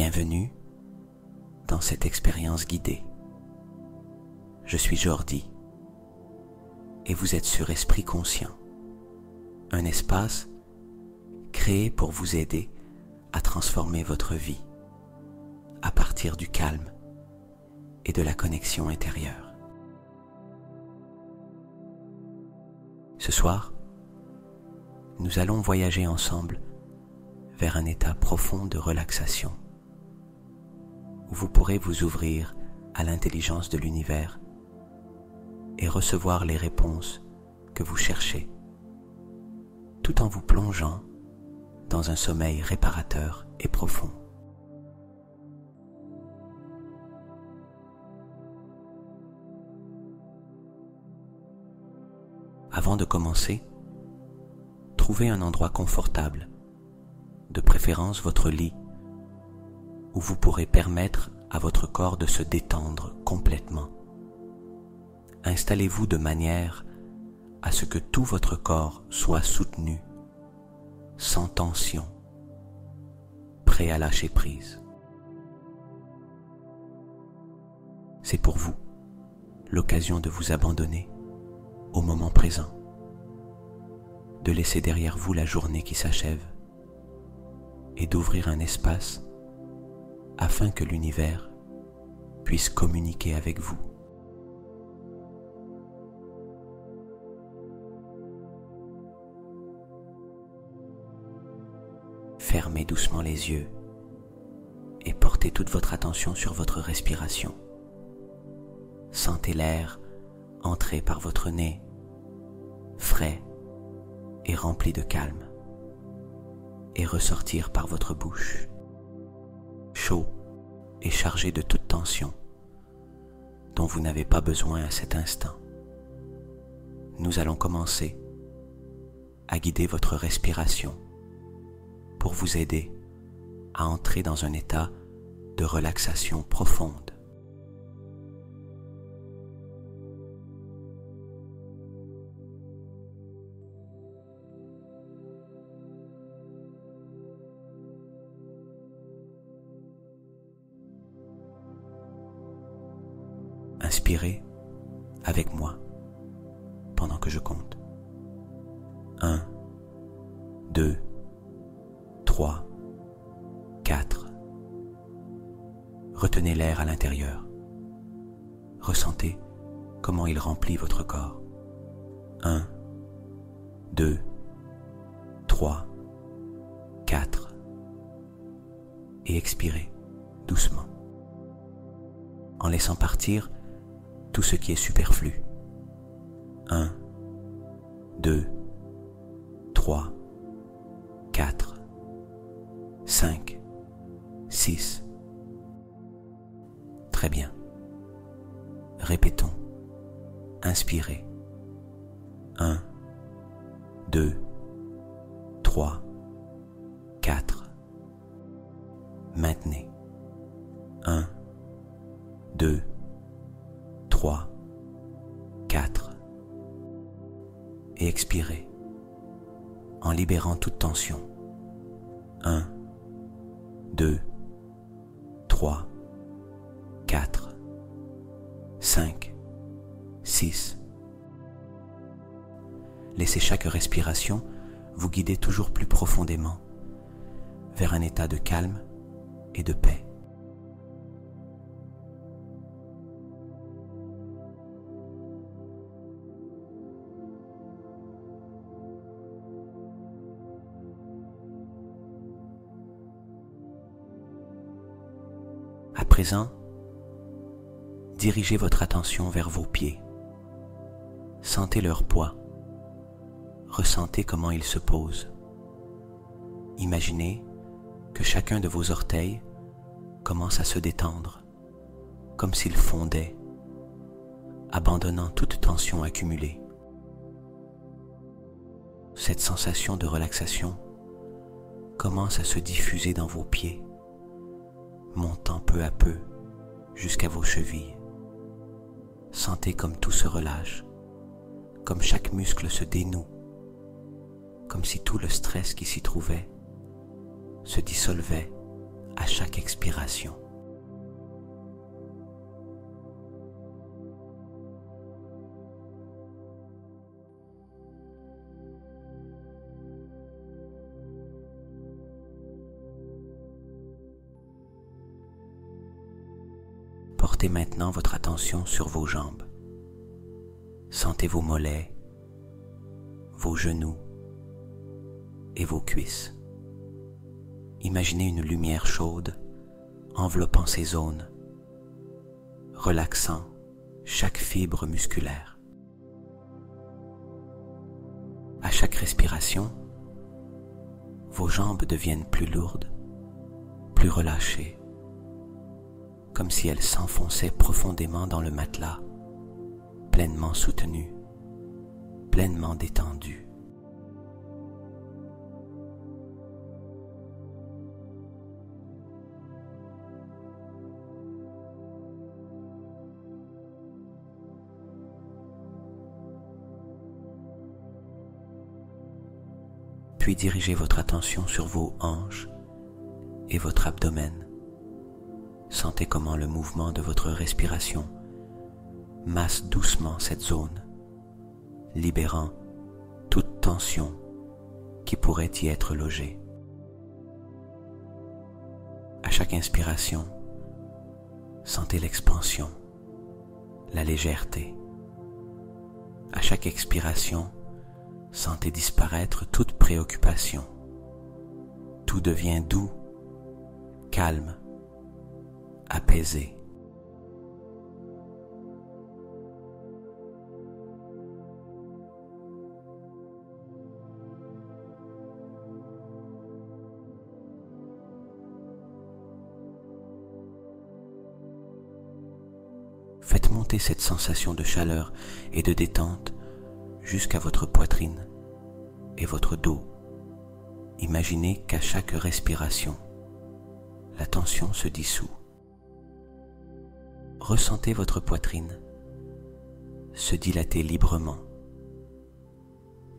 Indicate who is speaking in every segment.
Speaker 1: Bienvenue dans cette expérience guidée. Je suis Jordi et vous êtes sur Esprit Conscient, un espace créé pour vous aider à transformer votre vie à partir du calme et de la connexion intérieure. Ce soir, nous allons voyager ensemble vers un état profond de relaxation, où vous pourrez vous ouvrir à l'intelligence de l'univers et recevoir les réponses que vous cherchez, tout en vous plongeant dans un sommeil réparateur et profond. Avant de commencer, trouvez un endroit confortable, de préférence votre lit, où vous pourrez permettre à votre corps de se détendre complètement. Installez-vous de manière à ce que tout votre corps soit soutenu, sans tension, prêt à lâcher prise. C'est pour vous l'occasion de vous abandonner au moment présent, de laisser derrière vous la journée qui s'achève et d'ouvrir un espace afin que l'univers puisse communiquer avec vous. Fermez doucement les yeux et portez toute votre attention sur votre respiration. Sentez l'air entrer par votre nez, frais et rempli de calme, et ressortir par votre bouche, chaud et chargé de toute tension dont vous n'avez pas besoin à cet instant. Nous allons commencer à guider votre respiration pour vous aider à entrer dans un état de relaxation profonde. Inspirez avec moi pendant que je compte. 1, 2, 3, 4. Retenez l'air à l'intérieur. Ressentez comment il remplit votre corps. 1, 2, 3, 4. Et expirez doucement, en laissant partir tout ce qui est superflu. 1, 2, 3, 4, 5, 6. Très bien. Répétons. Inspirez. 1, 2, 3, 4. Maintenez. 1, 2, 3, 4. Et expirez en libérant toute tension. 1, 2, 3, 4, 5, 6. Laissez chaque respiration vous guider toujours plus profondément vers un état de calme et de paix. À présent, dirigez votre attention vers vos pieds. Sentez leur poids. Ressentez comment ils se posent. Imaginez que chacun de vos orteils commence à se détendre, comme s'il fondait, abandonnant toute tension accumulée. Cette sensation de relaxation commence à se diffuser dans vos pieds, montant peu à peu jusqu'à vos chevilles. Sentez comme tout se relâche, comme chaque muscle se dénoue, comme si tout le stress qui s'y trouvait se dissolvait à chaque expiration. Portez maintenant votre attention sur vos jambes. Sentez vos mollets, vos genoux et vos cuisses. Imaginez une lumière chaude enveloppant ces zones, relaxant chaque fibre musculaire. À chaque respiration, vos jambes deviennent plus lourdes, plus relâchées, comme si elles s'enfonçaient profondément dans le matelas, pleinement soutenues, pleinement détendues. Puis dirigez votre attention sur vos hanches et votre abdomen. Sentez comment le mouvement de votre respiration masse doucement cette zone, libérant toute tension qui pourrait y être logée. À chaque inspiration, sentez l'expansion, la légèreté. À chaque expiration, sentez disparaître toute préoccupation. Tout devient doux, calme, apaisé. Faites monter cette sensation de chaleur et de détente jusqu'à votre poitrine et votre dos. Imaginez qu'à chaque respiration, la tension se dissout. Ressentez votre poitrine se dilater librement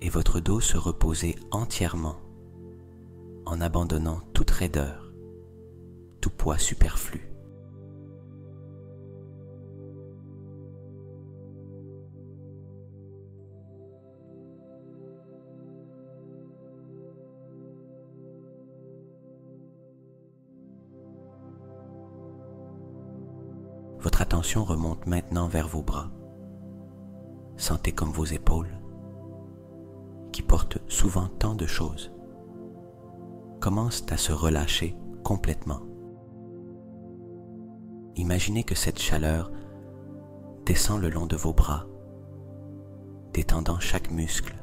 Speaker 1: et votre dos se reposer entièrement en abandonnant toute raideur, tout poids superflu. Votre attention remonte maintenant vers vos bras. Sentez comme vos épaules, qui portent souvent tant de choses, commencent à se relâcher complètement. Imaginez que cette chaleur descend le long de vos bras, détendant chaque muscle,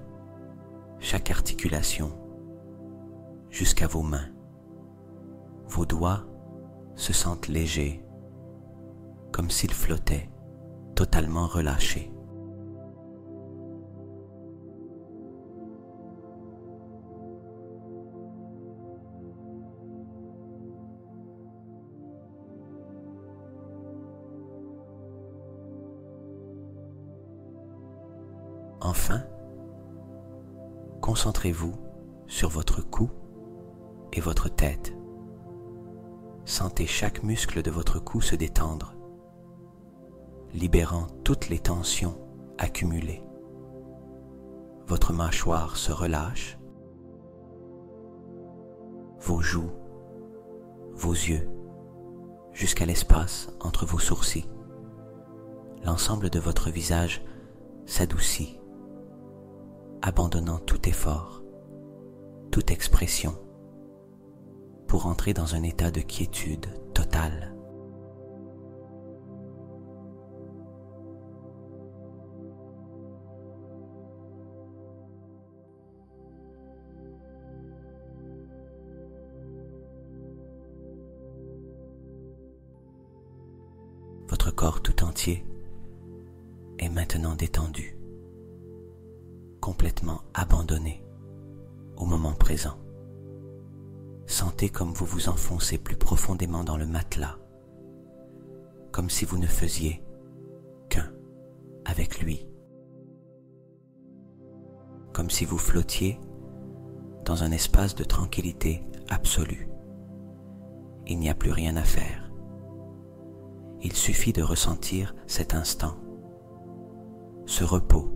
Speaker 1: chaque articulation, jusqu'à vos mains. Vos doigts se sentent légers, comme s'ils flottaient, totalement relâchés. Enfin, concentrez-vous sur votre cou et votre tête. Sentez chaque muscle de votre cou se détendre, libérant toutes les tensions accumulées. Votre mâchoire se relâche, vos joues, vos yeux, jusqu'à l'espace entre vos sourcils. L'ensemble de votre visage s'adoucit, abandonnant tout effort, toute expression, pour entrer dans un état de quiétude totale. Votre corps tout entier est maintenant détendu, complètement abandonné au moment présent. Sentez comme vous vous enfoncez plus profondément dans le matelas, comme si vous ne faisiez qu'un avec lui, comme si vous flottiez dans un espace de tranquillité absolue. il n'y a plus rien à faire. Il suffit de ressentir cet instant, ce repos,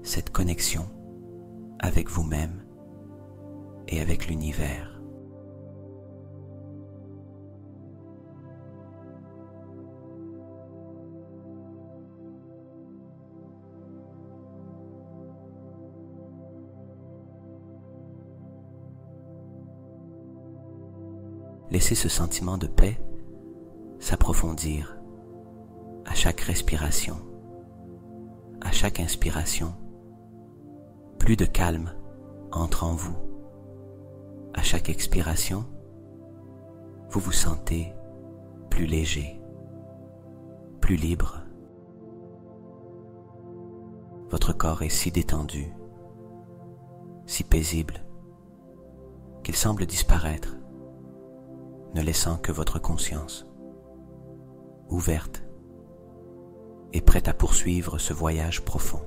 Speaker 1: cette connexion avec vous-même et avec l'univers. Laissez ce sentiment de paix s'approfondir à chaque respiration, à chaque inspiration. Plus de calme entre en vous. À chaque expiration, vous vous sentez plus léger, plus libre. Votre corps est si détendu, si paisible, qu'il semble disparaître, ne laissant que votre conscience, ouverte et prête à poursuivre ce voyage profond.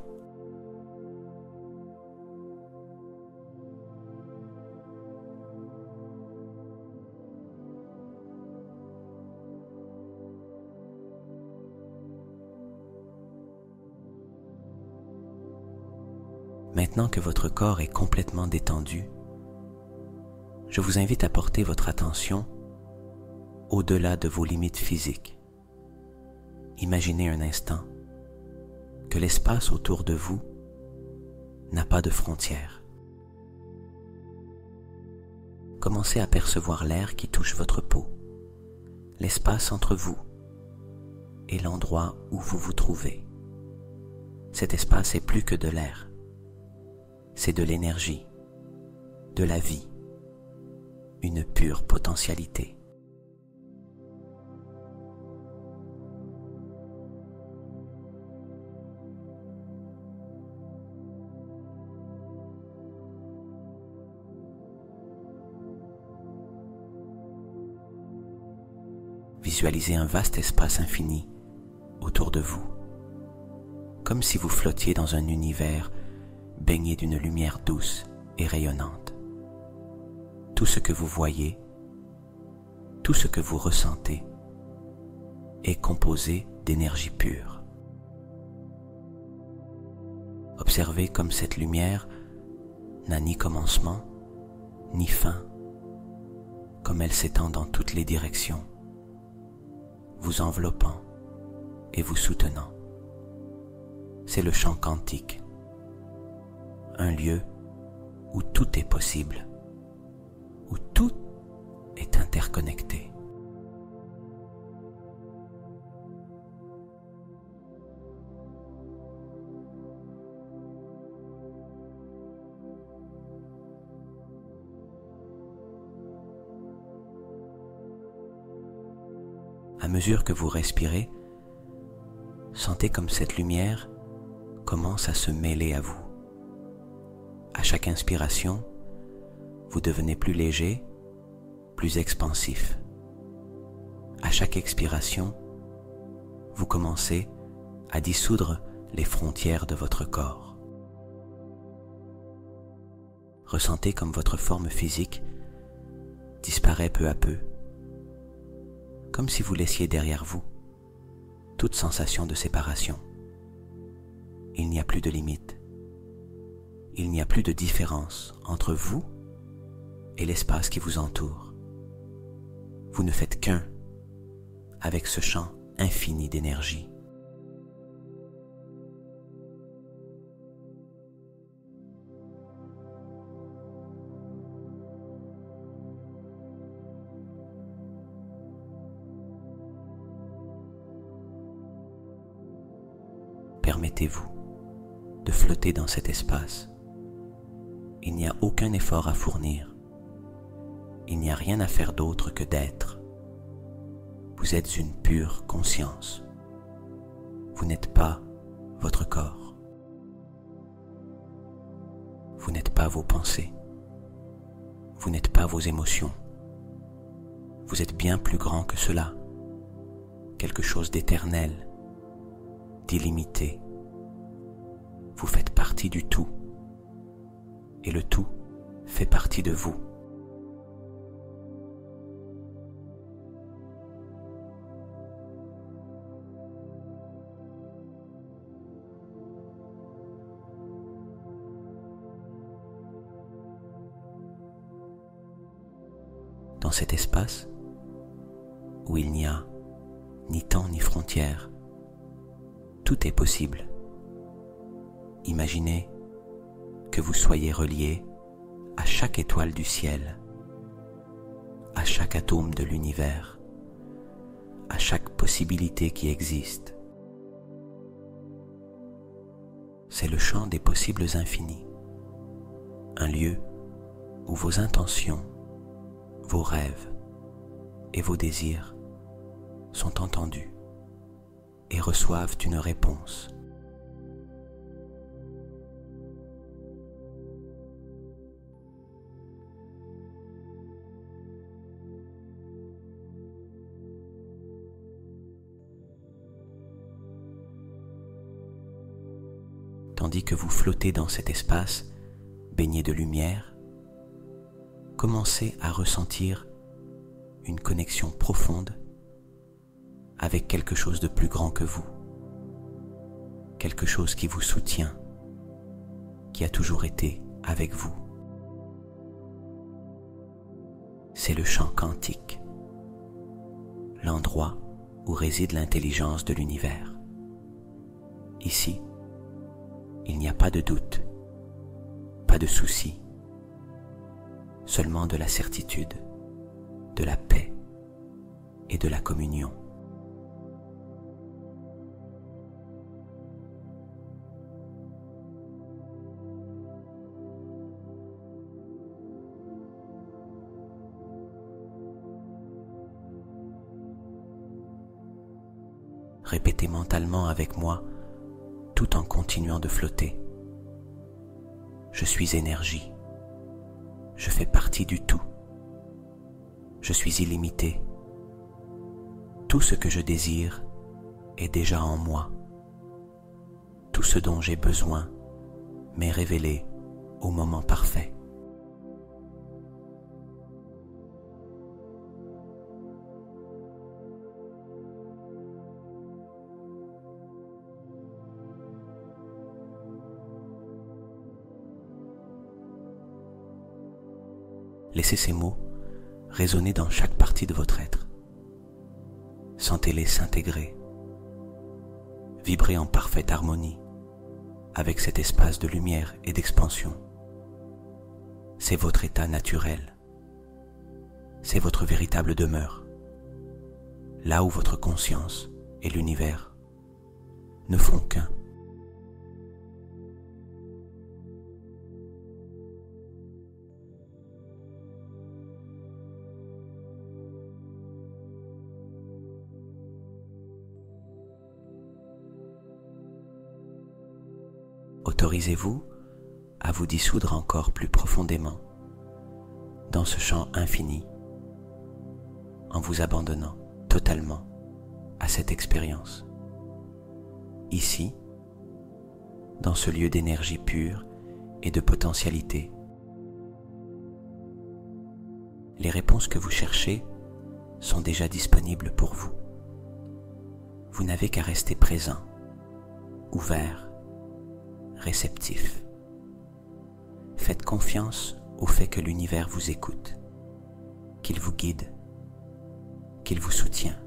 Speaker 1: Maintenant que votre corps est complètement détendu, je vous invite à porter votre attention au-delà de vos limites physiques. Imaginez un instant que l'espace autour de vous n'a pas de frontières. Commencez à percevoir l'air qui touche votre peau, l'espace entre vous et l'endroit où vous vous trouvez. Cet espace est plus que de l'air. C'est de l'énergie, de la vie, une pure potentialité. Visualisez un vaste espace infini autour de vous, comme si vous flottiez dans un univers baigné d'une lumière douce et rayonnante. Tout ce que vous voyez, tout ce que vous ressentez est composé d'énergie pure. Observez comme cette lumière n'a ni commencement, ni fin, comme elle s'étend dans toutes les directions, vous enveloppant et vous soutenant. C'est le champ quantique, un lieu où tout est possible, où tout est interconnecté. À mesure que vous respirez, sentez comme cette lumière commence à se mêler à vous. À chaque inspiration, vous devenez plus léger, plus expansif. À chaque expiration, vous commencez à dissoudre les frontières de votre corps. Ressentez comme votre forme physique disparaît peu à peu, comme si vous laissiez derrière vous toute sensation de séparation. Il n'y a plus de limite. Il n'y a plus de différence entre vous et l'espace qui vous entoure. Vous ne faites qu'un avec ce champ infini d'énergie. Permettez-vous de flotter dans cet espace. Il n'y a aucun effort à fournir. Il n'y a rien à faire d'autre que d'être. Vous êtes une pure conscience. Vous n'êtes pas votre corps. Vous n'êtes pas vos pensées. Vous n'êtes pas vos émotions. Vous êtes bien plus grand que cela. Quelque chose d'éternel, d'illimité. Vous faites partie du tout, et le tout fait partie de vous. dans cet espace où il n'y a ni temps ni frontières. Tout est possible. Imaginez que vous soyez relié à chaque étoile du ciel, à chaque atome de l'univers, à chaque possibilité qui existe. C'est le champ des possibles infinis, un lieu où vos intentions, vos rêves et vos désirs sont entendus et reçoivent une réponse. Tandis que vous flottez dans cet espace baigné de lumière, commencez à ressentir une connexion profonde avec quelque chose de plus grand que vous, quelque chose qui vous soutient, qui a toujours été avec vous. C'est le champ quantique, l'endroit où réside l'intelligence de l'univers. Ici, il n'y a pas de doute, pas de souci, seulement de la certitude, de la paix et de la communion. Répétez mentalement avec moi tout en continuant de flotter. Je suis énergie. Je fais partie du tout. Je suis illimité. Tout ce que je désire est déjà en moi. Tout ce dont j'ai besoin m'est révélé au moment parfait. Laissez ces mots résonner dans chaque partie de votre être. Sentez-les s'intégrer, vibrer en parfaite harmonie avec cet espace de lumière et d'expansion. C'est votre état naturel. C'est votre véritable demeure. Là où votre conscience et l'univers ne font qu'un. Autorisez-vous à vous dissoudre encore plus profondément dans ce champ infini en vous abandonnant totalement à cette expérience. Ici, dans ce lieu d'énergie pure et de potentialité, les réponses que vous cherchez sont déjà disponibles pour vous. Vous n'avez qu'à rester présent, ouvert, réceptif. Faites confiance au fait que l'univers vous écoute, qu'il vous guide, qu'il vous soutient.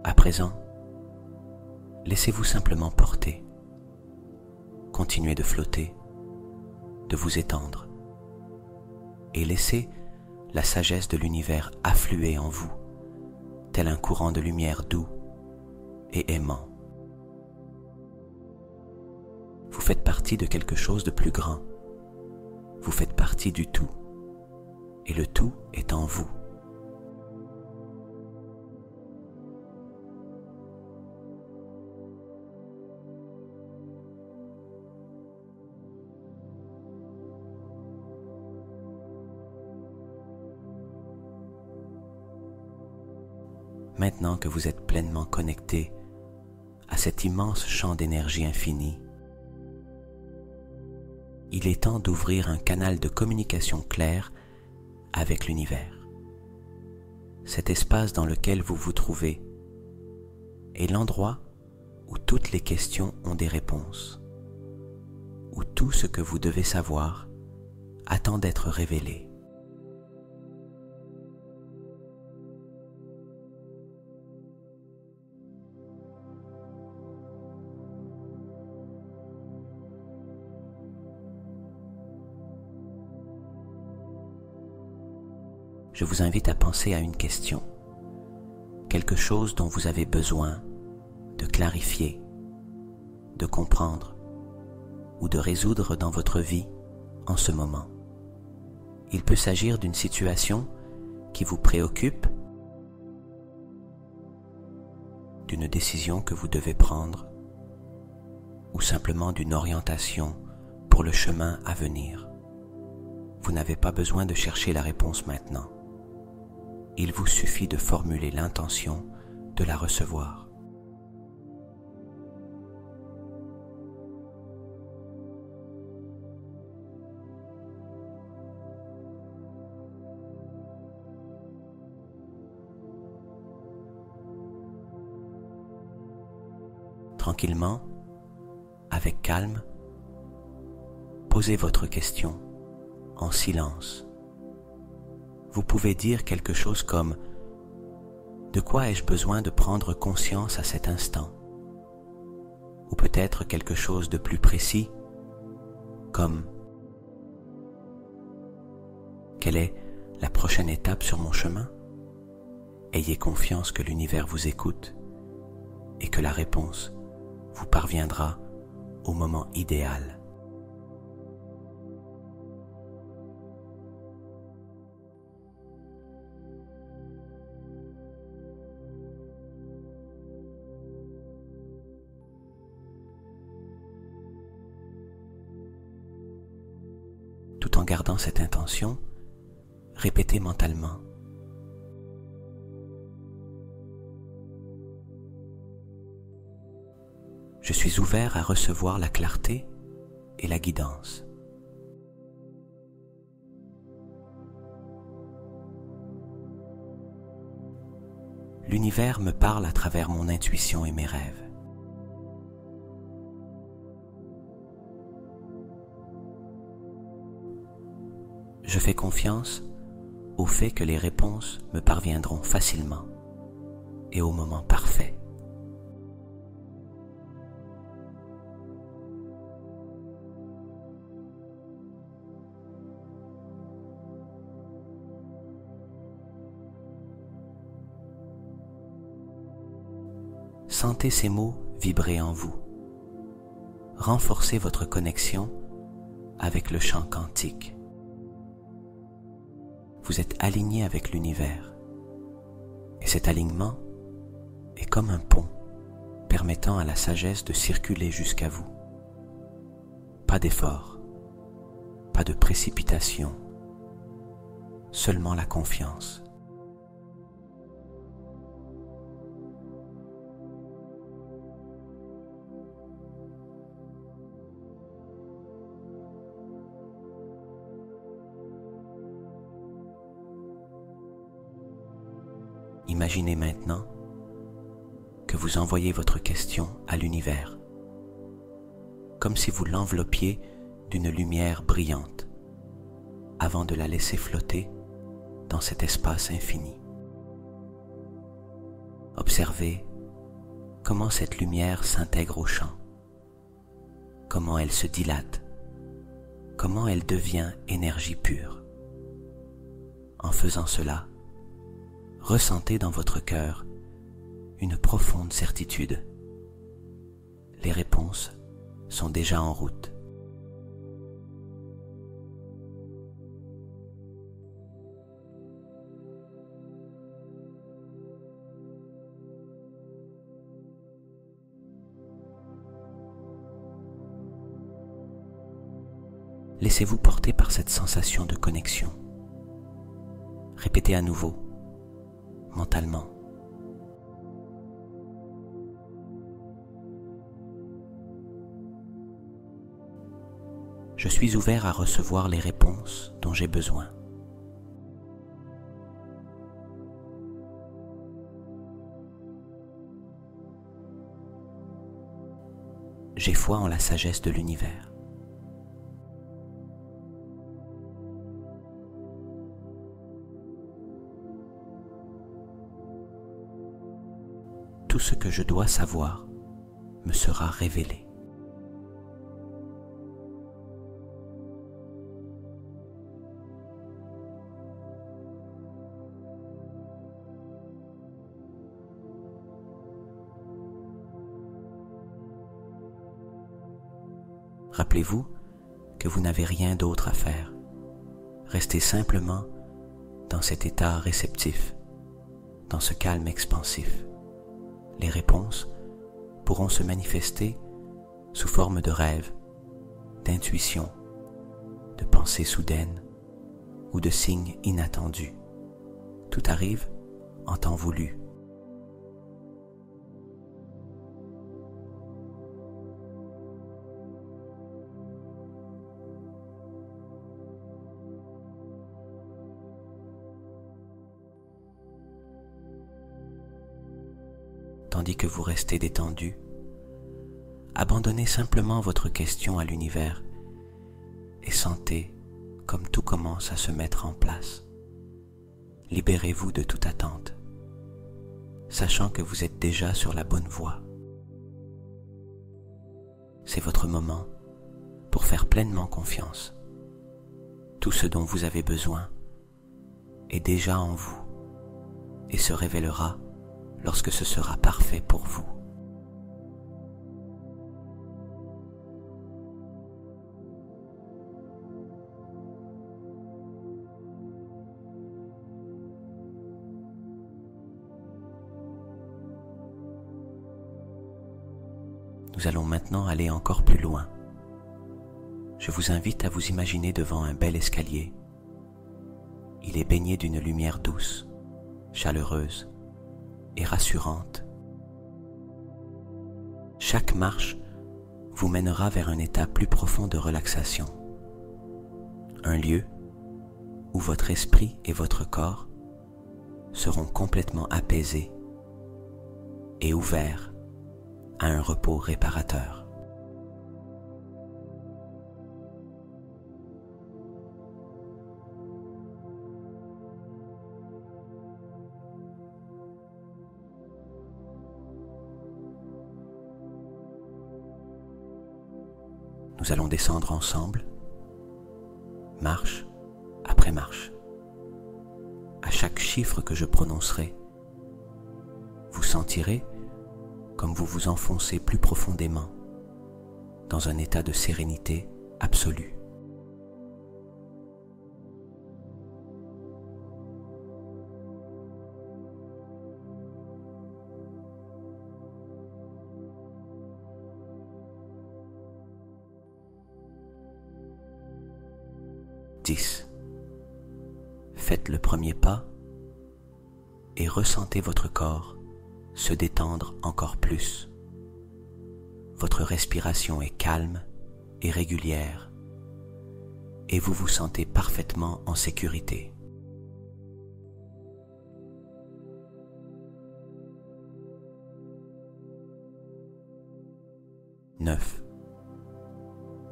Speaker 1: À présent, laissez-vous simplement porter. Continuez de flotter, de vous étendre, et laissez la sagesse de l'univers affluer en vous, tel un courant de lumière doux et aimant. Vous faites partie de quelque chose de plus grand. Vous faites partie du tout, et le tout est en vous. Maintenant que vous êtes pleinement connecté à cet immense champ d'énergie infinie, il est temps d'ouvrir un canal de communication clair avec l'univers. Cet espace dans lequel vous vous trouvez est l'endroit où toutes les questions ont des réponses, où tout ce que vous devez savoir attend d'être révélé. Je vous invite à penser à une question, quelque chose dont vous avez besoin de clarifier, de comprendre ou de résoudre dans votre vie en ce moment. Il peut s'agir d'une situation qui vous préoccupe, d'une décision que vous devez prendre ou simplement d'une orientation pour le chemin à venir. Vous n'avez pas besoin de chercher la réponse maintenant. Il vous suffit de formuler l'intention de la recevoir. Tranquillement, avec calme, posez votre question en silence. Vous pouvez dire quelque chose comme « De quoi ai-je besoin de prendre conscience à cet instant ?» Ou peut-être quelque chose de plus précis, comme « Quelle est la prochaine étape sur mon chemin ?» Ayez confiance que l'univers vous écoute et que la réponse vous parviendra au moment idéal. Tout en gardant cette intention, répétez mentalement: je suis ouvert à recevoir la clarté et la guidance. L'univers me parle à travers mon intuition et mes rêves. Je fais confiance au fait que les réponses me parviendront facilement et au moment parfait. Sentez ces mots vibrer en vous. Renforcez votre connexion avec le champ quantique. Vous êtes aligné avec l'univers. Et cet alignement est comme un pont permettant à la sagesse de circuler jusqu'à vous. Pas d'effort, pas de précipitation, seulement la confiance. Imaginez maintenant que vous envoyez votre question à l'univers, comme si vous l'enveloppiez d'une lumière brillante, avant de la laisser flotter dans cet espace infini. Observez comment cette lumière s'intègre au champ, comment elle se dilate, comment elle devient énergie pure. En faisant cela, ressentez dans votre cœur une profonde certitude. Les réponses sont déjà en route. Laissez-vous porter par cette sensation de connexion. Répétez à nouveau, mentalement: je suis ouvert à recevoir les réponses dont j'ai besoin. j'ai foi en la sagesse de l'univers. Tout ce que je dois savoir me sera révélé. Rappelez-vous que vous n'avez rien d'autre à faire. Restez simplement dans cet état réceptif, dans ce calme expansif. Les réponses pourront se manifester sous forme de rêves, d'intuitions, de pensées soudaines ou de signes inattendus. Tout arrive en temps voulu. Tandis que vous restez détendu, abandonnez simplement votre question à l'univers et sentez comme tout commence à se mettre en place. Libérez-vous de toute attente, sachant que vous êtes déjà sur la bonne voie. C'est votre moment pour faire pleinement confiance. Tout ce dont vous avez besoin est déjà en vous et se révélera lorsque ce sera parfait pour vous. Nous allons maintenant aller encore plus loin. Je vous invite à vous imaginer devant un bel escalier. Il est baigné d'une lumière douce, chaleureuse et rassurante. Chaque marche vous mènera vers un état plus profond de relaxation. Un lieu où votre esprit et votre corps seront complètement apaisés et ouverts à un repos réparateur. Nous allons descendre ensemble, marche après marche. À chaque chiffre que je prononcerai, vous sentirez comme vous vous enfoncez plus profondément dans un état de sérénité absolue. Faites le premier pas et ressentez votre corps se détendre encore plus. Votre respiration est calme et régulière et vous vous sentez parfaitement en sécurité.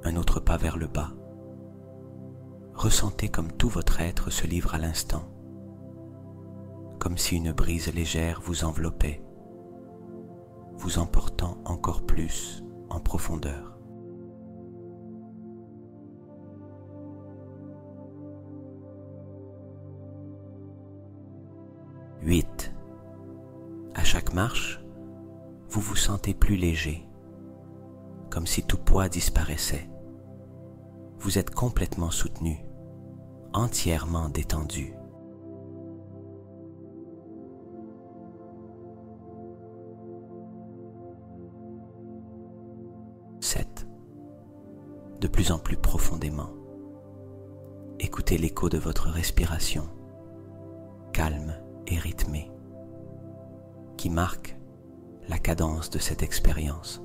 Speaker 1: Un autre pas vers le bas. Ressentez comme tout votre être se livre à l'instant, comme si une brise légère vous enveloppait, vous emportant encore plus en profondeur. À chaque marche, vous vous sentez plus léger, comme si tout poids disparaissait. Vous êtes complètement soutenu, entièrement détendu. De plus en plus profondément. Écoutez l'écho de votre respiration, calme et rythmée, qui marque la cadence de cette expérience.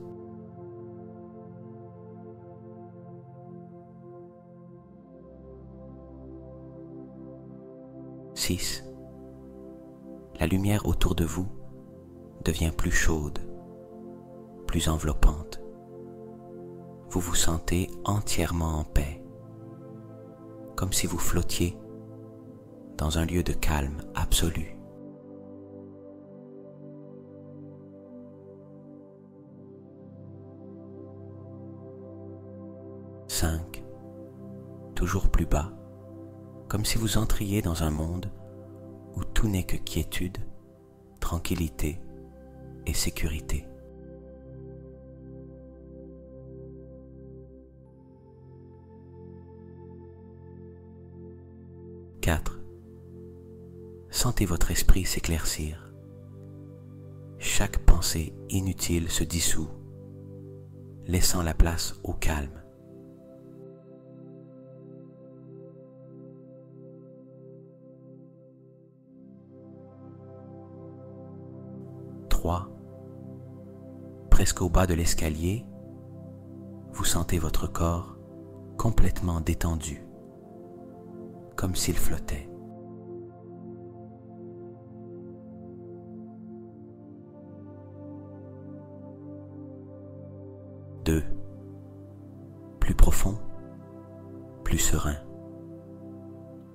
Speaker 1: 6. La lumière autour de vous devient plus chaude, plus enveloppante, vous vous sentez entièrement en paix, comme si vous flottiez dans un lieu de calme absolu. Cinq, toujours plus bas, comme si vous entriez dans un monde où tout n'est que quiétude, tranquillité et sécurité. 4. Sentez votre esprit s'éclaircir. Chaque pensée inutile se dissout, laissant la place au calme. 3. Presque au bas de l'escalier, vous sentez votre corps complètement détendu, comme s'il flottait. 2. Plus profond, plus serein.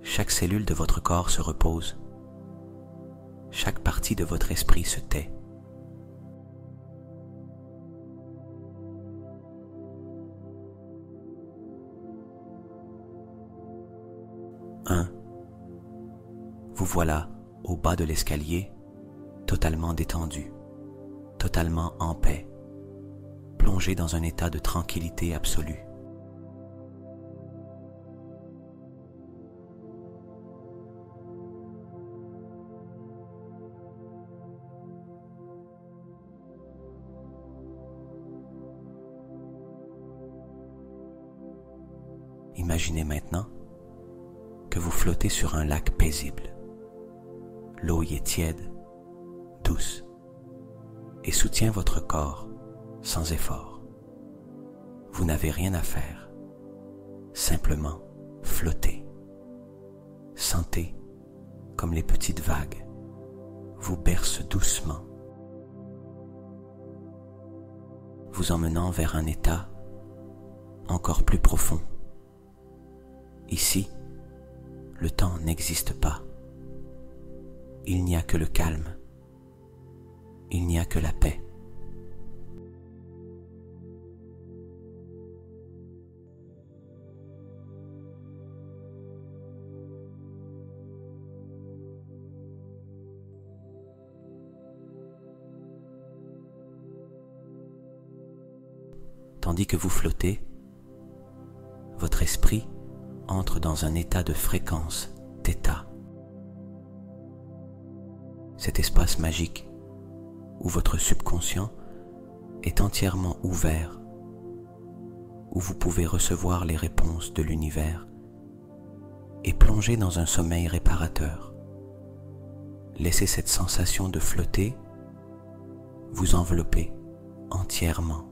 Speaker 1: Chaque cellule de votre corps se repose. Chaque partie de votre esprit se tait. 1. Vous voilà au bas de l'escalier, totalement détendu, totalement en paix, plongé dans un état de tranquillité absolue. Imaginez maintenant que vous flottez sur un lac paisible. L'eau y est tiède, douce, et soutient votre corps sans effort. Vous n'avez rien à faire, simplement flotter. Sentez comme les petites vagues vous bercent doucement, vous emmenant vers un état encore plus profond. Ici, le temps n'existe pas. Il n'y a que le calme. Il n'y a que la paix. Tandis que vous flottez, votre esprit entre dans un état de fréquence θ. Cet espace magique où votre subconscient est entièrement ouvert, où vous pouvez recevoir les réponses de l'univers et plonger dans un sommeil réparateur. Laissez cette sensation de flotter vous envelopper entièrement.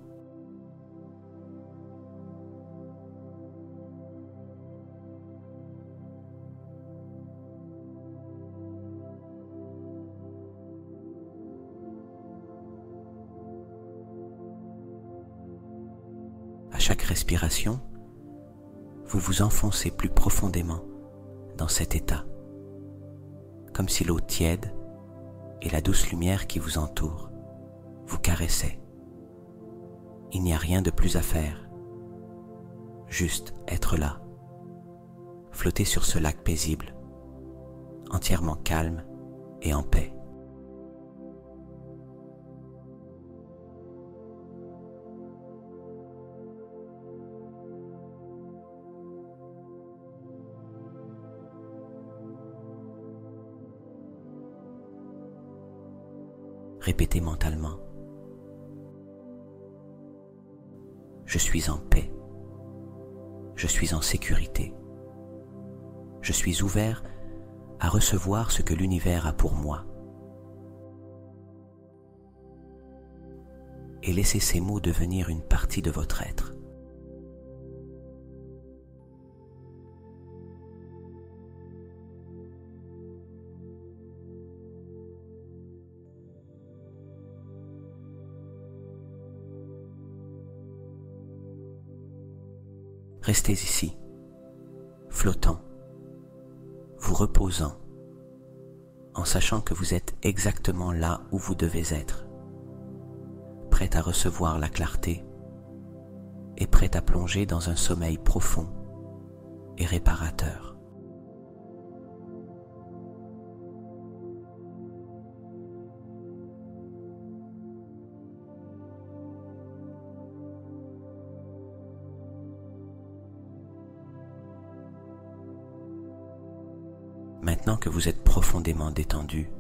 Speaker 1: À chaque respiration, vous vous enfoncez plus profondément dans cet état, comme si l'eau tiède et la douce lumière qui vous entoure vous caressaient. Il n'y a rien de plus à faire, juste être là, flotter sur ce lac paisible, entièrement calme et en paix. Répétez mentalement. Je suis en paix. Je suis en sécurité. Je suis ouvert à recevoir ce que l'univers a pour moi. Et laissez ces mots devenir une partie de votre être. Restez ici, flottant, vous reposant, en sachant que vous êtes exactement là où vous devez être, prêt à recevoir la clarté et prêt à plonger dans un sommeil profond et réparateur. Maintenant que vous êtes profondément détendu,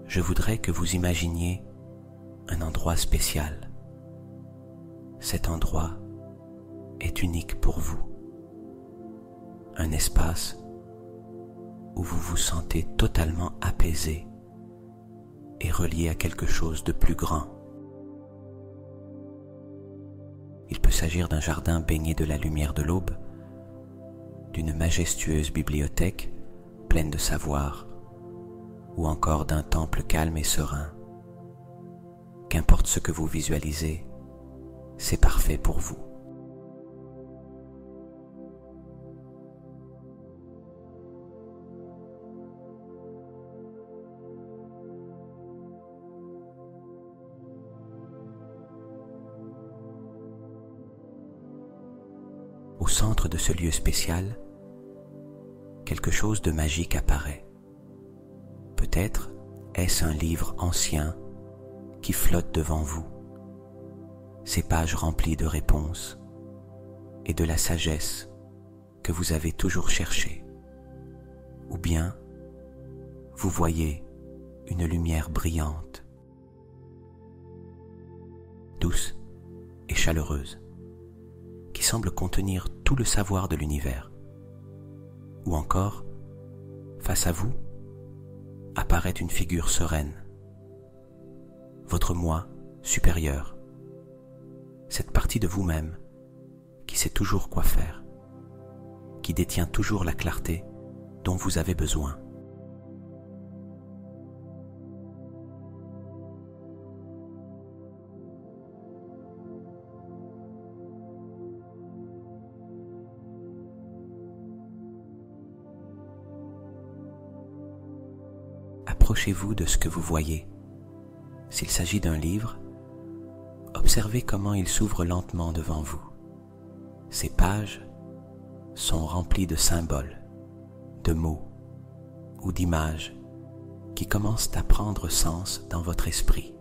Speaker 1: je voudrais que vous imaginiez un endroit spécial. Cet endroit est unique pour vous. Un espace où vous vous sentez totalement apaisé et relié à quelque chose de plus grand. Il peut s'agir d'un jardin baigné de la lumière de l'aube, d'une majestueuse bibliothèque pleine de savoir, ou encore d'un temple calme et serein. Qu'importe ce que vous visualisez, c'est parfait pour vous. Au centre de ce lieu spécial, quelque chose de magique apparaît. Peut-être est-ce un livre ancien qui flotte devant vous, ses pages remplies de réponses et de la sagesse que vous avez toujours cherchée. Ou bien, vous voyez une lumière brillante, douce et chaleureuse, qui semble contenir tout le savoir de l'univers. Ou encore, face à vous, apparaît une figure sereine, votre moi supérieur, cette partie de vous-même qui sait toujours quoi faire, qui détient toujours la clarté dont vous avez besoin. Approchez-vous de ce que vous voyez. S'il s'agit d'un livre, observez comment il s'ouvre lentement devant vous. Ces pages sont remplies de symboles, de mots ou d'images qui commencent à prendre sens dans votre esprit.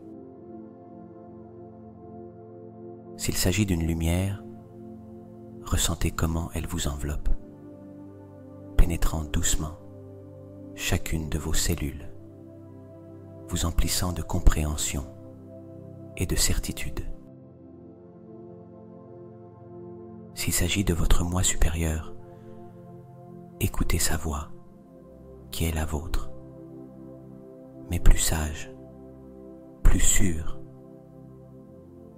Speaker 1: S'il s'agit d'une lumière, ressentez comment elle vous enveloppe, pénétrant doucement chacune de vos cellules, vous emplissant de compréhension et de certitude. S'il s'agit de votre moi supérieur, écoutez sa voix, qui est la vôtre, mais plus sage, plus sûre,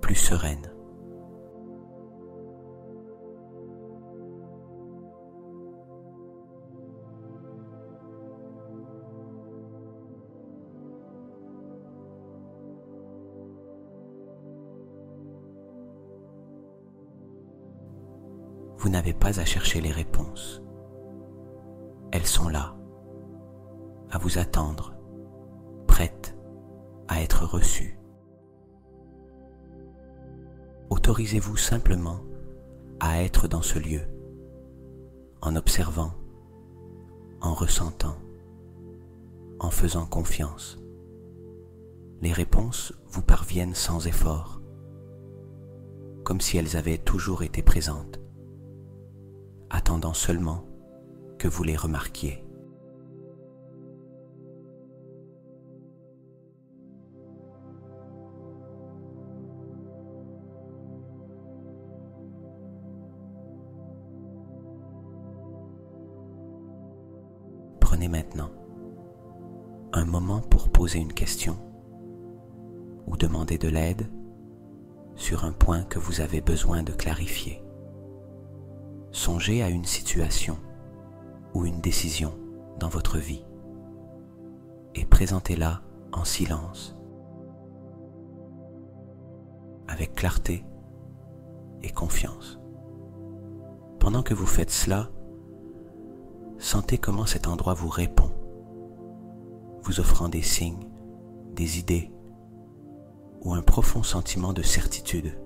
Speaker 1: plus sereine. Vous n'avez pas à chercher les réponses. Elles sont là, à vous attendre, prêtes à être reçues. Autorisez-vous simplement à être dans ce lieu, en observant, en ressentant, en faisant confiance. Les réponses vous parviennent sans effort, comme si elles avaient toujours été présentes, attendant seulement que vous les remarquiez. Prenez maintenant un moment pour poser une question ou demander de l'aide sur un point que vous avez besoin de clarifier. Songez à une situation ou une décision dans votre vie et présentez-la en silence, avec clarté et confiance. Pendant que vous faites cela, sentez comment cet endroit vous répond, vous offrant des signes, des idées ou un profond sentiment de certitude.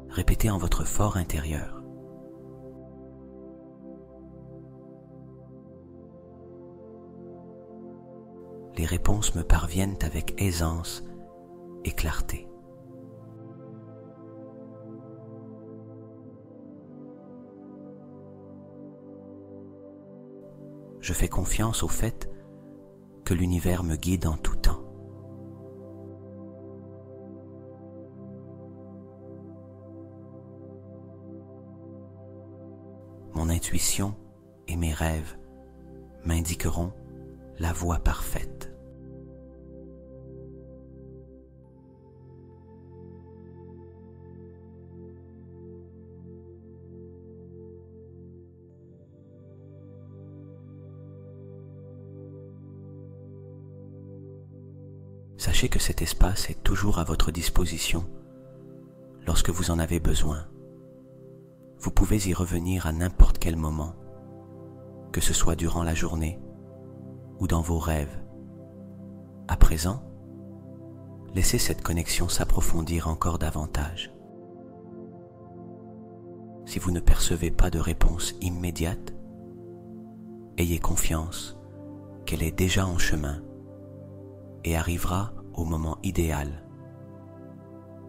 Speaker 1: Répétez en votre fort intérieur. Les réponses me parviennent avec aisance et clarté. Je fais confiance au fait que l'univers me guide en tout temps. Mon intuition et mes rêves m'indiqueront la voie parfaite. Sachez que cet espace est toujours à votre disposition lorsque vous en avez besoin. Vous pouvez y revenir à n'importe quel moment, que ce soit durant la journée ou dans vos rêves. À présent, laissez cette connexion s'approfondir encore davantage. Si vous ne percevez pas de réponse immédiate, ayez confiance qu'elle est déjà en chemin et arrivera au moment idéal,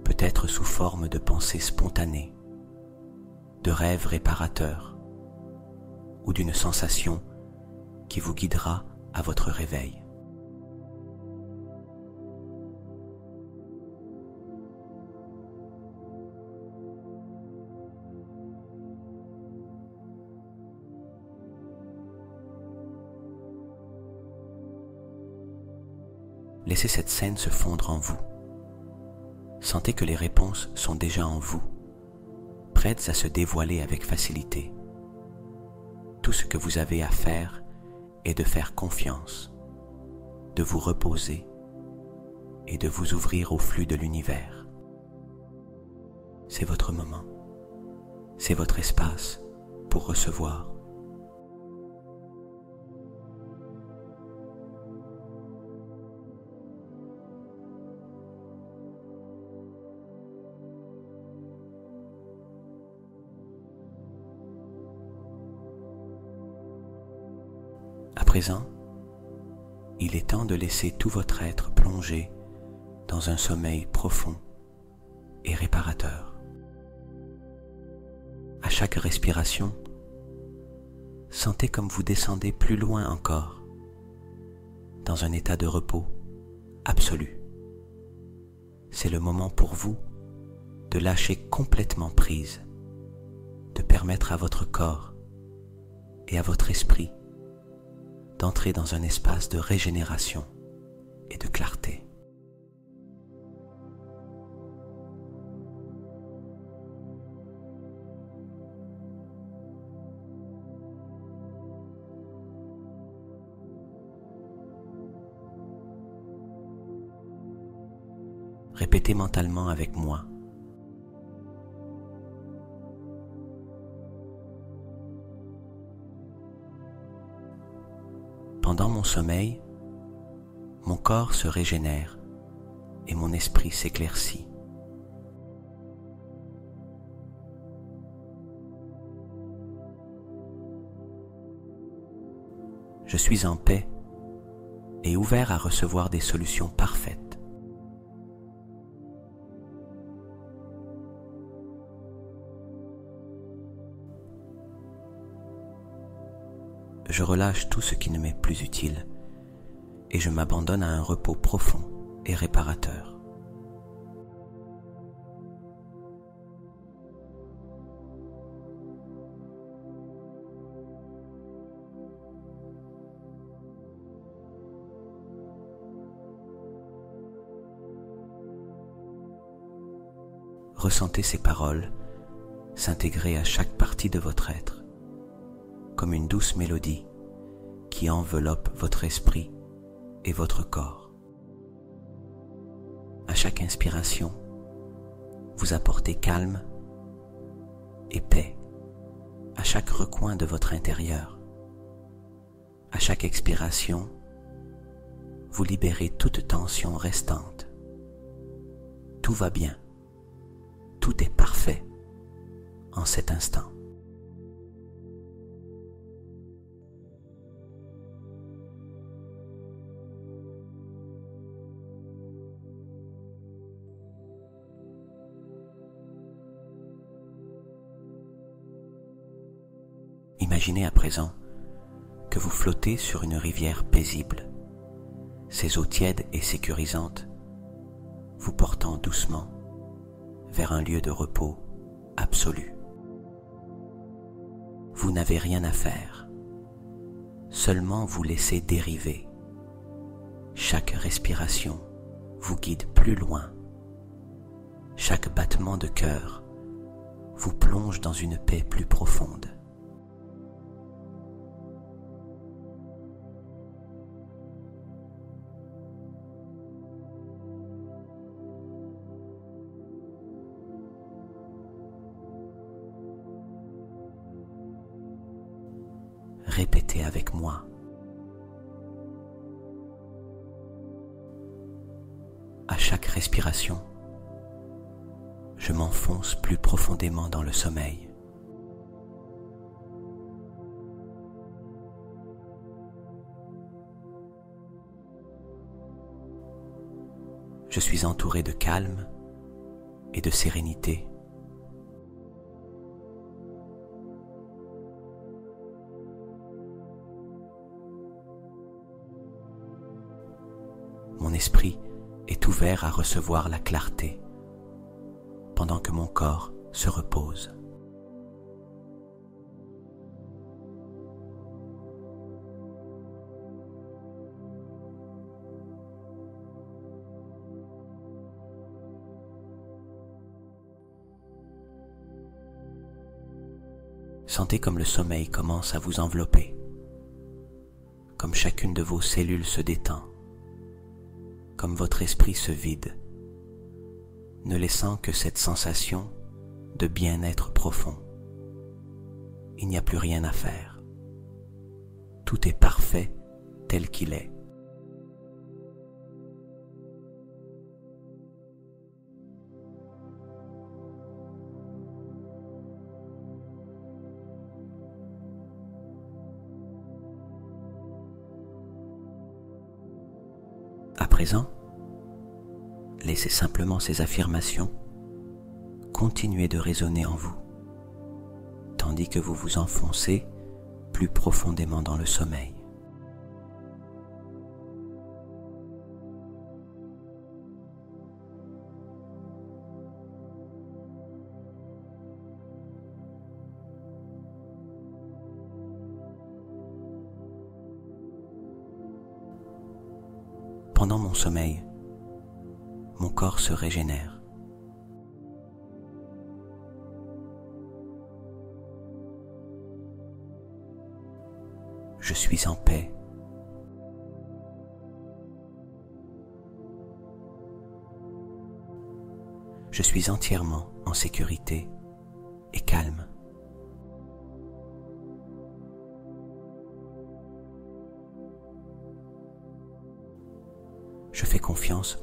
Speaker 1: peut-être sous forme de pensées spontanées, de rêves réparateurs ou d'une sensation qui vous guidera à votre réveil. Laissez cette scène se fondre en vous. Sentez que les réponses sont déjà en vous, prêtes à se dévoiler avec facilité. Tout ce que vous avez à faire est de faire confiance, de vous reposer et de vous ouvrir au flux de l'univers. C'est votre moment, c'est votre espace pour recevoir. À présent, il est temps de laisser tout votre être plonger dans un sommeil profond et réparateur. À chaque respiration, sentez comme vous descendez plus loin encore, dans un état de repos absolu. C'est le moment pour vous de lâcher complètement prise, de permettre à votre corps et à votre esprit d'entrer dans un espace de régénération et de clarté. Répétez mentalement avec moi. Pendant mon sommeil, mon corps se régénère et mon esprit s'éclaircit. Je suis en paix et ouvert à recevoir des solutions parfaites. Je relâche tout ce qui ne m'est plus utile et je m'abandonne à un repos profond et réparateur. Ressentez ces paroles s'intégrer à chaque partie de votre être, comme une douce mélodie qui enveloppe votre esprit et votre corps. À chaque inspiration, vous apportez calme et paix à chaque recoin de votre intérieur. À chaque expiration, vous libérez toute tension restante. Tout va bien, tout est parfait en cet instant. Imaginez à présent que vous flottez sur une rivière paisible, ses eaux tièdes et sécurisantes vous portant doucement vers un lieu de repos absolu. Vous n'avez rien à faire, seulement vous laissez dériver. Chaque respiration vous guide plus loin. Chaque battement de cœur vous plonge dans une paix plus profonde. Répétez avec moi. À chaque respiration, je m'enfonce plus profondément dans le sommeil. Je suis entouré de calme et de sérénité. Mon esprit est ouvert à recevoir la clarté pendant que mon corps se repose. Sentez comme le sommeil commence à vous envelopper, comme chacune de vos cellules se détend, comme votre esprit se vide, ne laissant que cette sensation de bien-être profond. Il n'y a plus rien à faire. Tout est parfait tel qu'il est. À présent, laissez simplement ces affirmations continuer de résonner en vous, tandis que vous vous enfoncez plus profondément dans le sommeil. Pendant mon sommeil, mon corps se régénère. Je suis en paix. Je suis entièrement en sécurité et calme. Je fais confiance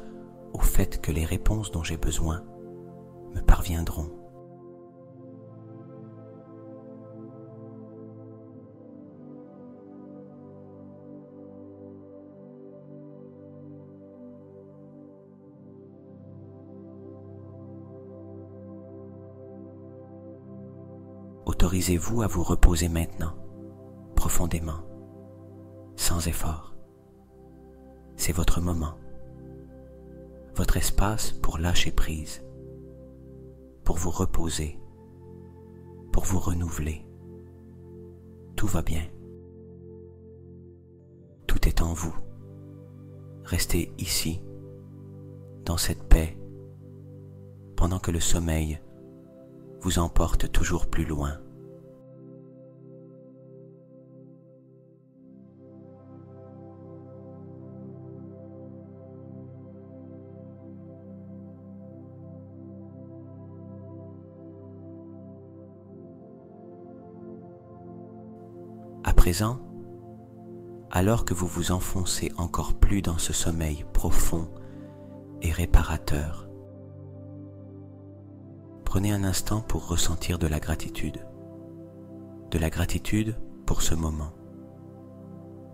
Speaker 1: au fait que les réponses dont j'ai besoin me parviendront. Autorisez-vous à vous reposer maintenant, profondément, sans effort. C'est votre moment, votre espace pour lâcher prise, pour vous reposer, pour vous renouveler. Tout va bien. Tout est en vous. Restez ici, dans cette paix, pendant que le sommeil vous emporte toujours plus loin. À présent, alors que vous vous enfoncez encore plus dans ce sommeil profond et réparateur, prenez un instant pour ressentir de la gratitude pour ce moment,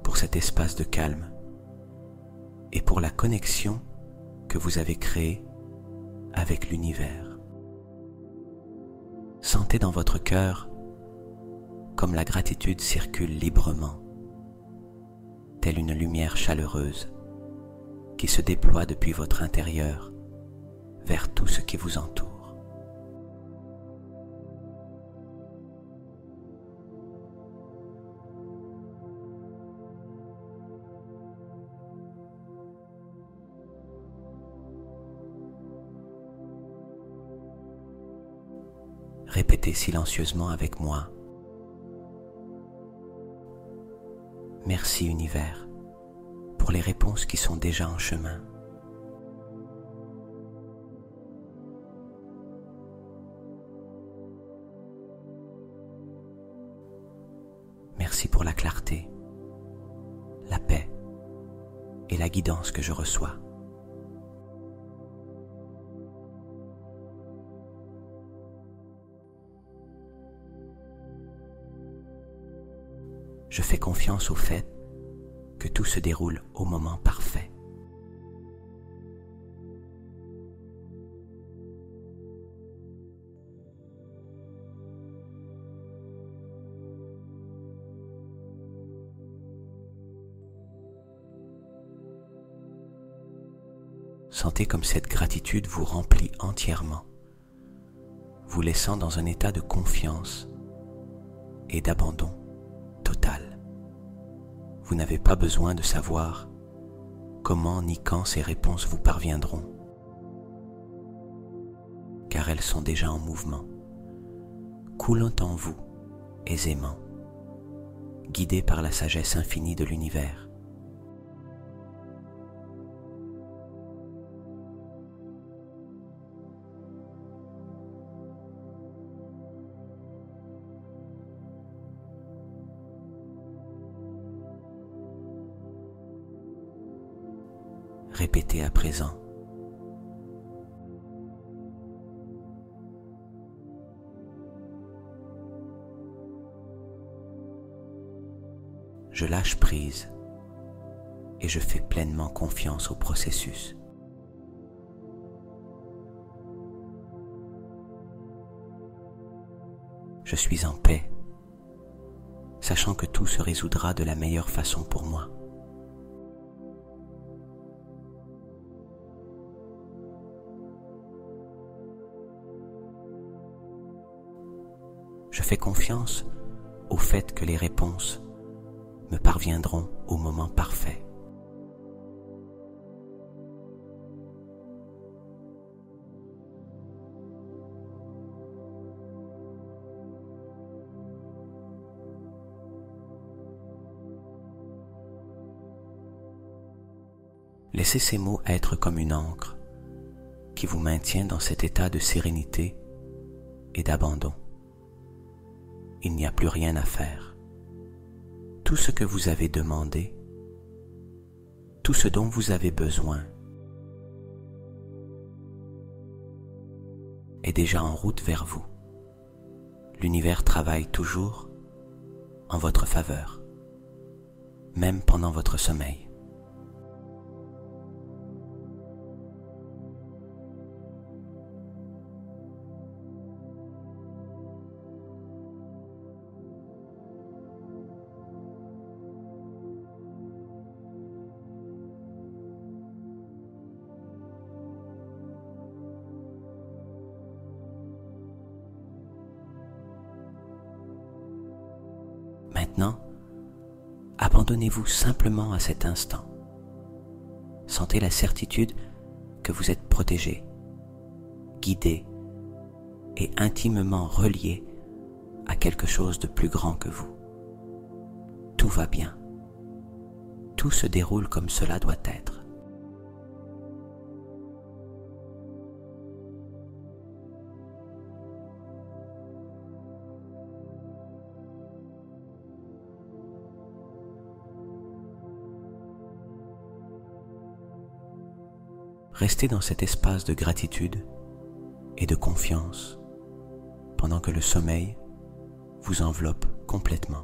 Speaker 1: pour cet espace de calme et pour la connexion que vous avez créée avec l'univers. Sentez dans votre cœur comme la gratitude circule librement, telle une lumière chaleureuse qui se déploie depuis votre intérieur vers tout ce qui vous entoure. Répétez silencieusement avec moi. Merci univers pour les réponses qui sont déjà en chemin. Merci pour la clarté, la paix et la guidance que je reçois. Je fais confiance au fait que tout se déroule au moment parfait. Sentez comme cette gratitude vous remplit entièrement, vous laissant dans un état de confiance et d'abandon total. Vous n'avez pas besoin de savoir comment ni quand ces réponses vous parviendront, car elles sont déjà en mouvement, coulant en vous aisément, guidées par la sagesse infinie de l'univers. Répétez à présent. Je lâche prise et je fais pleinement confiance au processus. Je suis en paix, sachant que tout se résoudra de la meilleure façon pour moi. Je fais confiance au fait que les réponses me parviendront au moment parfait. Laissez ces mots être comme une ancre qui vous maintient dans cet état de sérénité et d'abandon. Il n'y a plus rien à faire. Tout ce que vous avez demandé, tout ce dont vous avez besoin, est déjà en route vers vous. L'univers travaille toujours en votre faveur, même pendant votre sommeil. Maintenant, abandonnez-vous simplement à cet instant. Sentez la certitude que vous êtes protégé, guidé et intimement relié à quelque chose de plus grand que vous. Tout va bien. Tout se déroule comme cela doit être. Restez dans cet espace de gratitude et de confiance pendant que le sommeil vous enveloppe complètement.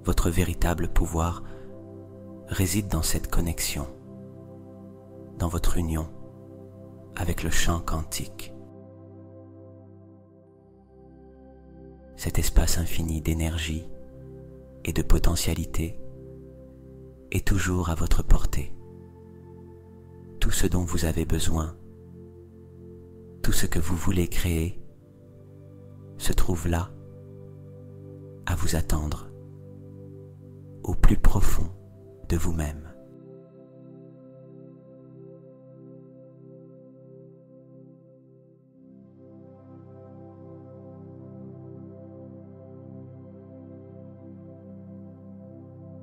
Speaker 1: Votre véritable pouvoir réside dans cette connexion, dans votre union avec le champ quantique. Cet espace infini d'énergie et de potentialité est toujours à votre portée. Tout ce dont vous avez besoin, tout ce que vous voulez créer, se trouve là, à vous attendre, au plus profond de vous-même.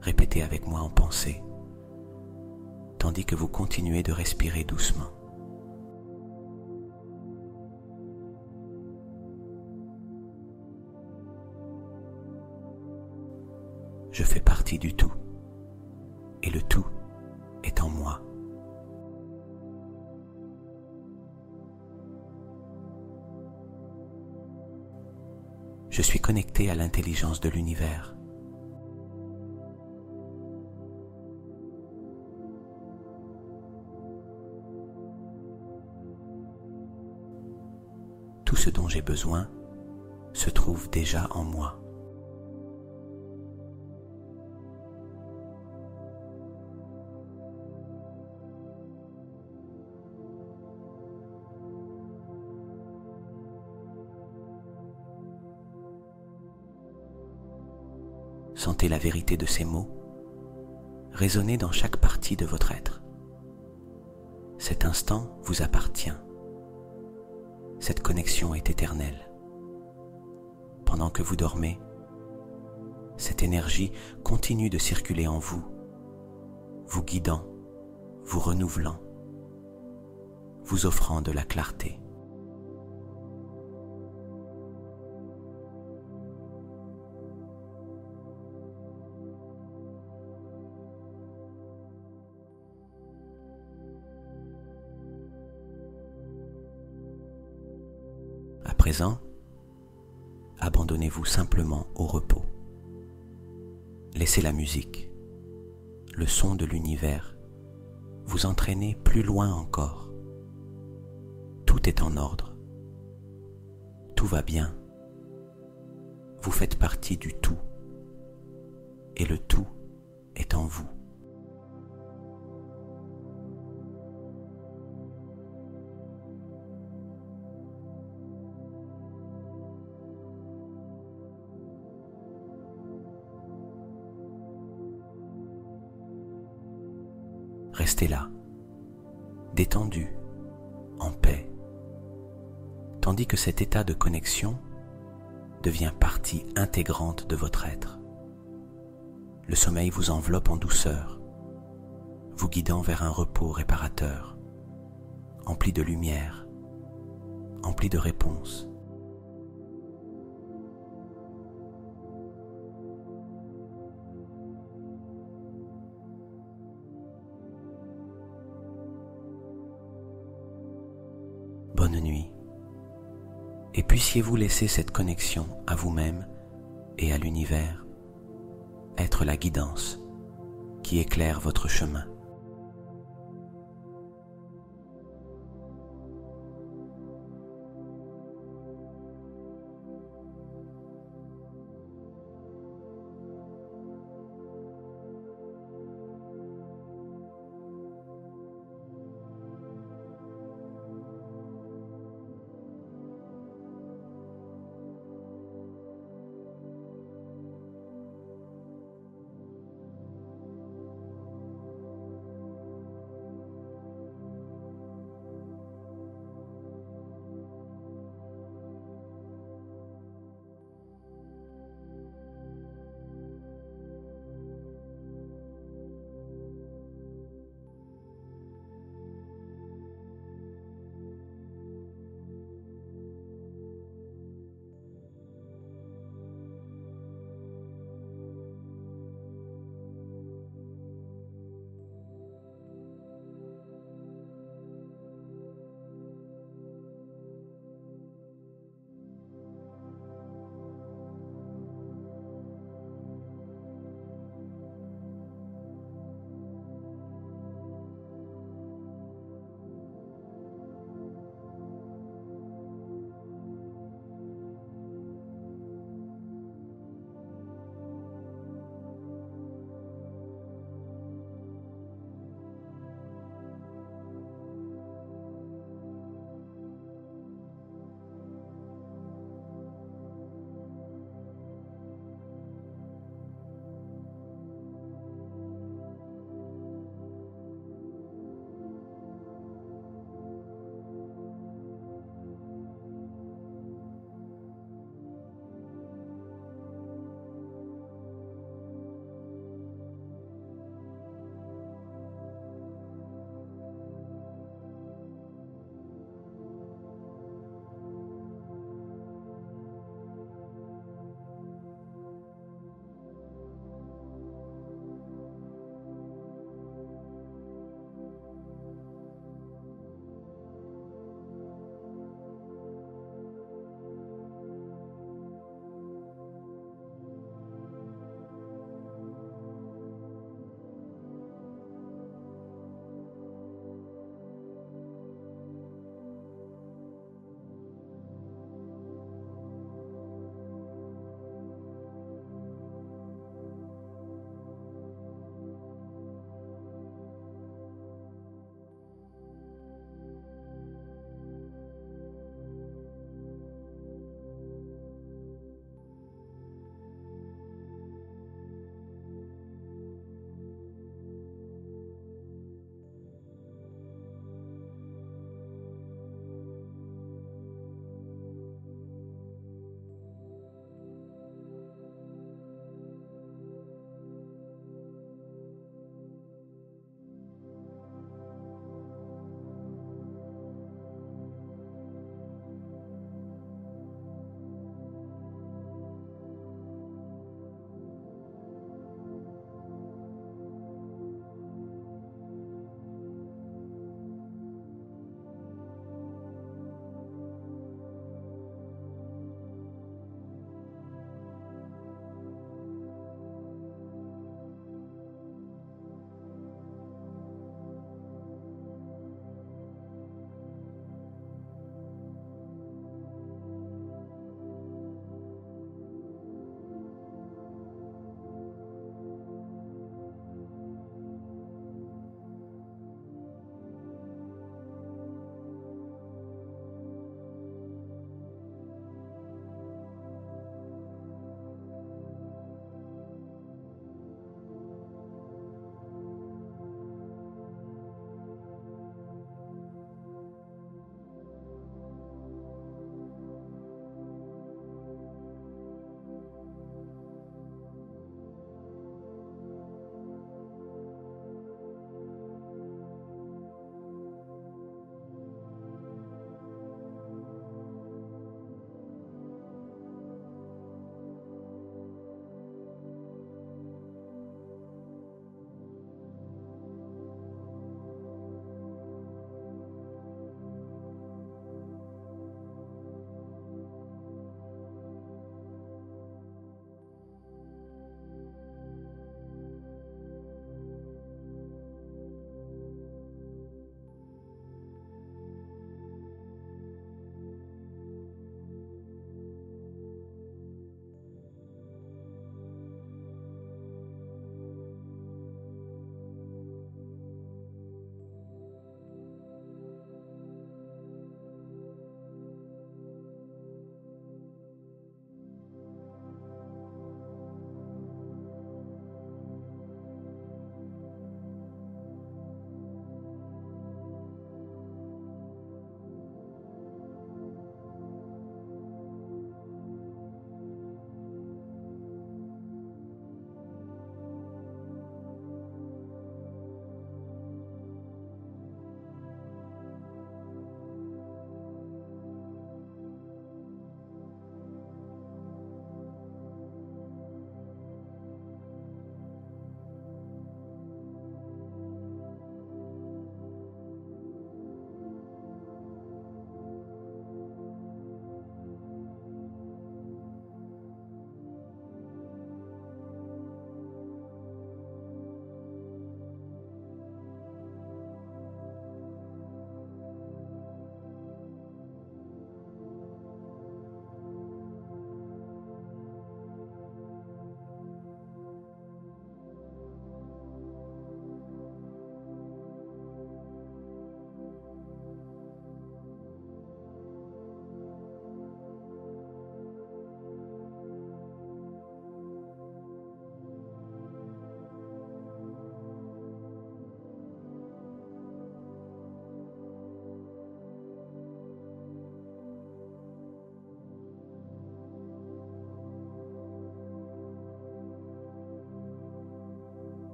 Speaker 1: Répétez avec moi en pensée, tandis que vous continuez de respirer doucement. Je fais partie du tout, et le tout est en moi. Je suis connecté à l'intelligence de l'univers. Tout ce dont j'ai besoin se trouve déjà en moi. Sentez la vérité de ces mots résonner dans chaque partie de votre être. Cet instant vous appartient. Cette connexion est éternelle. Pendant que vous dormez, cette énergie continue de circuler en vous, vous guidant, vous renouvelant, vous offrant de la clarté. À présent, abandonnez-vous simplement au repos. Laissez la musique, le son de l'univers, vous entraîner plus loin encore. Tout est en ordre. Tout va bien. Vous faites partie du tout. Et le tout est en vous. Restez là, détendu, en paix, tandis que cet état de connexion devient partie intégrante de votre être. Le sommeil vous enveloppe en douceur, vous guidant vers un repos réparateur, empli de lumière, empli de réponses. Bonne nuit, et puissiez-vous laisser cette connexion à vous-même et à l'univers être la guidance qui éclaire votre chemin.